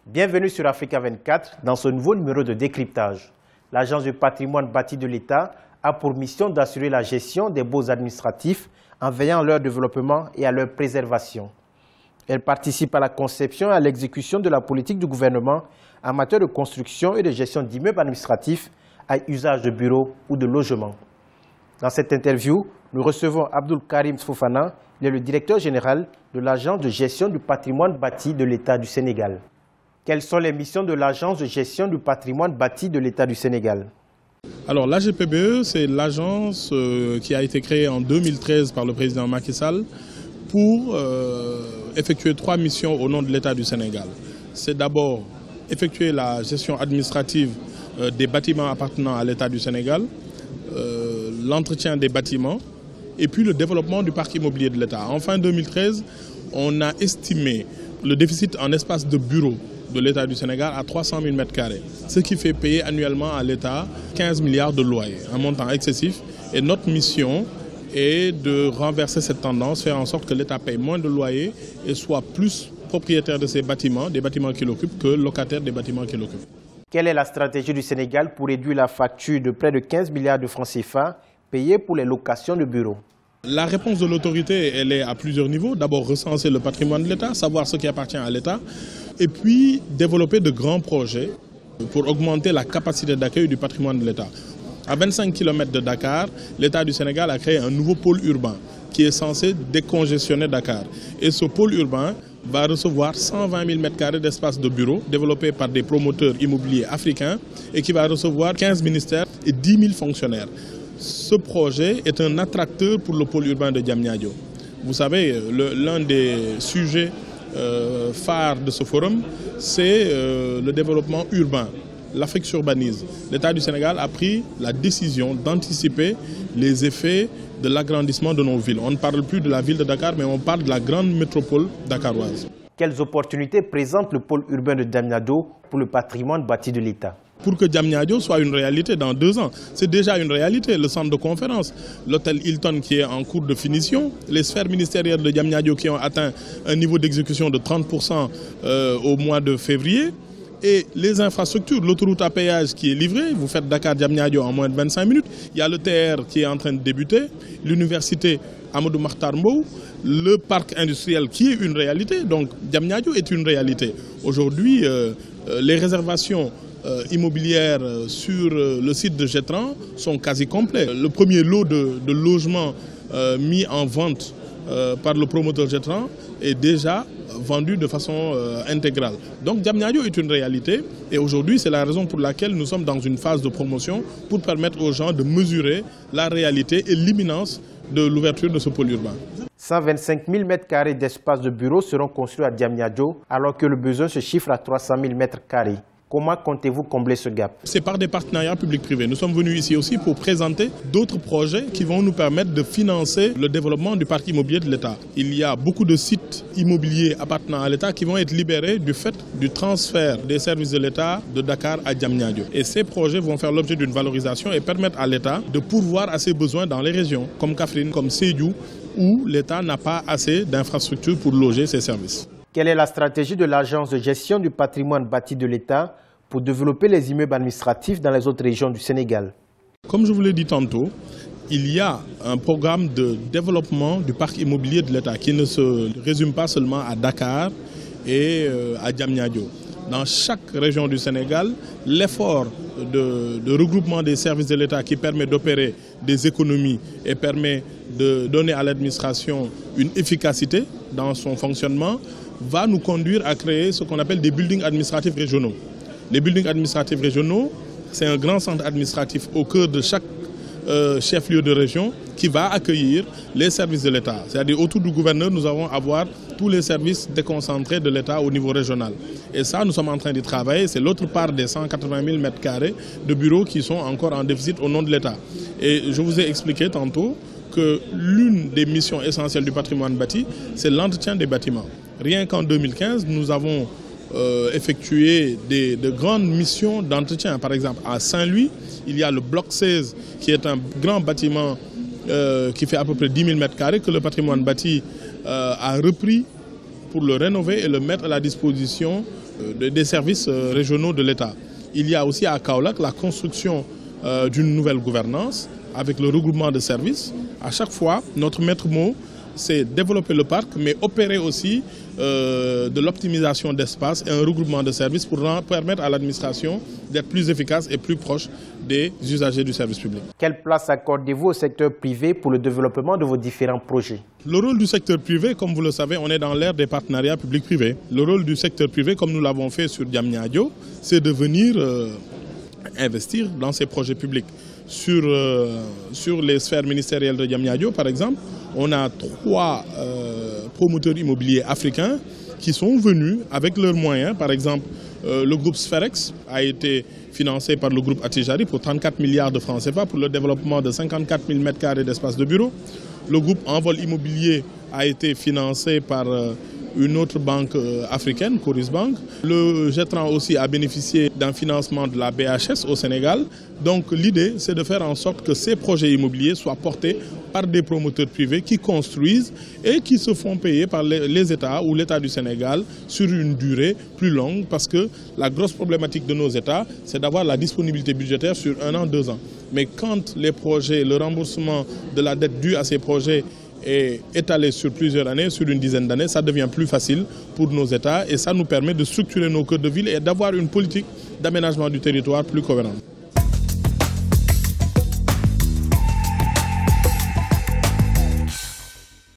Bienvenue sur Africa 24 dans ce nouveau numéro de décryptage. L'Agence du patrimoine bâti de l'État a pour mission d'assurer la gestion des baux administratifs en veillant à leur développement et à leur préservation. Elle participe à la conception et à l'exécution de la politique du gouvernement en matière de construction et de gestion d'immeubles administratifs à usage de bureaux ou de logements. Dans cette interview, nous recevons Abdoul Karim Fofana, il est le directeur général de l'Agence de gestion du patrimoine bâti de l'État du Sénégal. Quelles sont les missions de l'Agence de gestion du patrimoine bâti de l'État du Sénégal? Alors l'AGPBE, c'est l'agence qui a été créée en 2013 par le président Macky Sall pour effectuer 3 missions au nom de l'État du Sénégal. C'est d'abord effectuer la gestion administrative des bâtiments appartenant à l'État du Sénégal, l'entretien des bâtiments et puis le développement du parc immobilier de l'État. En fin 2013, on a estimé le déficit en espace de bureau de l'État du Sénégal à 300 000 m², ce qui fait payer annuellement à l'État 15 milliards de loyers, un montant excessif. Et notre mission est de renverser cette tendance, faire en sorte que l'État paye moins de loyers et soit plus propriétaire de ses bâtiments, des bâtiments qu'il occupe, que locataire des bâtiments qu'il occupe. Quelle est la stratégie du Sénégal pour réduire la facture de près de 15 milliards de francs CFA payée pour les locations de bureaux? La réponse de l'autorité, elle est à plusieurs niveaux. D'abord, recenser le patrimoine de l'État, savoir ce qui appartient à l'État, et puis développer de grands projets pour augmenter la capacité d'accueil du patrimoine de l'État. À 25 km de Dakar, l'État du Sénégal a créé un nouveau pôle urbain qui est censé décongestionner Dakar. Et ce pôle urbain va recevoir 120 000 m² d'espace de bureaux développés par des promoteurs immobiliers africains et qui va recevoir 15 ministères et 10 000 fonctionnaires. Ce projet est un attracteur pour le pôle urbain de Diamniadio. Vous savez, l'un des sujets phares de ce forum, c'est le développement urbain. L'Afrique s'urbanise. L'État du Sénégal a pris la décision d'anticiper les effets de l'agrandissement de nos villes. On ne parle plus de la ville de Dakar, mais on parle de la grande métropole dakaroise. Quelles opportunités présente le pôle urbain de Diamniadio pour le patrimoine bâti de l'État? Pour que Diamniadio soit une réalité dans 2 ans. C'est déjà une réalité, le centre de conférence, l'hôtel Hilton qui est en cours de finition, les sphères ministérielles de Diamniadio qui ont atteint un niveau d'exécution de 30% au mois de février, et les infrastructures, l'autoroute à péage qui est livrée, vous faites Dakar-Diamniadio en moins de 25 minutes, il y a le TR qui est en train de débuter, l'université Amadou Mahtar Mbow, le parc industriel qui est une réalité, donc Diamniadio est une réalité. Aujourd'hui, les réservations immobilières sur le site de Getran sont quasi complets. Le premier lot de logements mis en vente par le promoteur Getran est déjà vendu de façon intégrale. Donc Diamniadio est une réalité et aujourd'hui c'est la raison pour laquelle nous sommes dans une phase de promotion pour permettre aux gens de mesurer la réalité et l'imminence de l'ouverture de ce pôle urbain. 125 000 m² d'espace de bureaux seront construits à Diamniadio alors que le besoin se chiffre à 300 000 m². Comment comptez-vous combler ce gap? C'est par des partenariats publics-privés. Nous sommes venus ici aussi pour présenter d'autres projets qui vont nous permettre de financer le développement du parc immobilier de l'État. Il y a beaucoup de sites immobiliers appartenant à l'État qui vont être libérés du fait du transfert des services de l'État de Dakar à Diamniadio. Et ces projets vont faire l'objet d'une valorisation et permettre à l'État de pourvoir à ses besoins dans les régions, comme Kaffrine, comme Sédhiou, où l'État n'a pas assez d'infrastructures pour loger ses services. Quelle est la stratégie de l'Agence de gestion du patrimoine bâti de l'État pour développer les immeubles administratifs dans les autres régions du Sénégal? Comme je vous l'ai dit tantôt, il y a un programme de développement du parc immobilier de l'État qui ne se résume pas seulement à Dakar et à Diamniadio. Dans chaque région du Sénégal, l'effort de regroupement des services de l'État qui permet d'opérer des économies et permet de donner à l'administration une efficacité dans son fonctionnement va nous conduire à créer ce qu'on appelle des buildings administratifs régionaux. Les buildings administratifs régionaux, c'est un grand centre administratif au cœur de chaque chef-lieu de région qui va accueillir les services de l'État. C'est-à-dire autour du gouverneur, nous allons avoir tous les services déconcentrés de l'État au niveau régional. Et ça, nous sommes en train d'y travailler. C'est l'autre part des 180 000 m² de bureaux qui sont encore en déficit au nom de l'État. Et je vous ai expliqué tantôt que l'une des missions essentielles du patrimoine bâti, c'est l'entretien des bâtiments. Rien qu'en 2015, nous avons effectué de grandes missions d'entretien. Par exemple, à Saint-Louis, il y a le bloc 16 qui est un grand bâtiment qui fait à peu près 10 000 m² que le patrimoine bâti a repris pour le rénover et le mettre à la disposition des services régionaux de l'État. Il y a aussi à Kaolack la construction d'une nouvelle gouvernance avec le regroupement de services. À chaque fois, notre maître mot, c'est développer le parc, mais opérer aussi de l'optimisation d'espace et un regroupement de services pour permettre à l'administration d'être plus efficace et plus proche des usagers du service public. Quelle place accordez-vous au secteur privé pour le développement de vos différents projets? Le rôle du secteur privé, comme vous le savez, on est dans l'ère des partenariats publics-privés. Le rôle du secteur privé, comme nous l'avons fait sur Diamniadio, c'est de venir investir dans ces projets publics. Sur les sphères ministérielles de Diamniadio, par exemple, on a 3 promoteurs immobiliers africains qui sont venus avec leurs moyens. Par exemple, le groupe Spherex a été financé par le groupe Attijari pour 34 milliards de francs CFA pour le développement de 54 000 m² d'espace de bureau. Le groupe Envol Immobilier a été financé par une autre banque africaine, Coris Bank. Le Getran aussi a bénéficié d'un financement de la BHS au Sénégal. Donc l'idée, c'est de faire en sorte que ces projets immobiliers soient portés par des promoteurs privés qui construisent et qui se font payer par les États ou l'État du Sénégal sur une durée plus longue, parce que la grosse problématique de nos États, c'est d'avoir la disponibilité budgétaire sur 1 an, 2 ans. Mais quand les projets, le remboursement de la dette due à ces projets est étalé sur plusieurs années, sur une dizaine d'années, ça devient plus facile pour nos États et ça nous permet de structurer nos cœurs de ville et d'avoir une politique d'aménagement du territoire plus cohérente.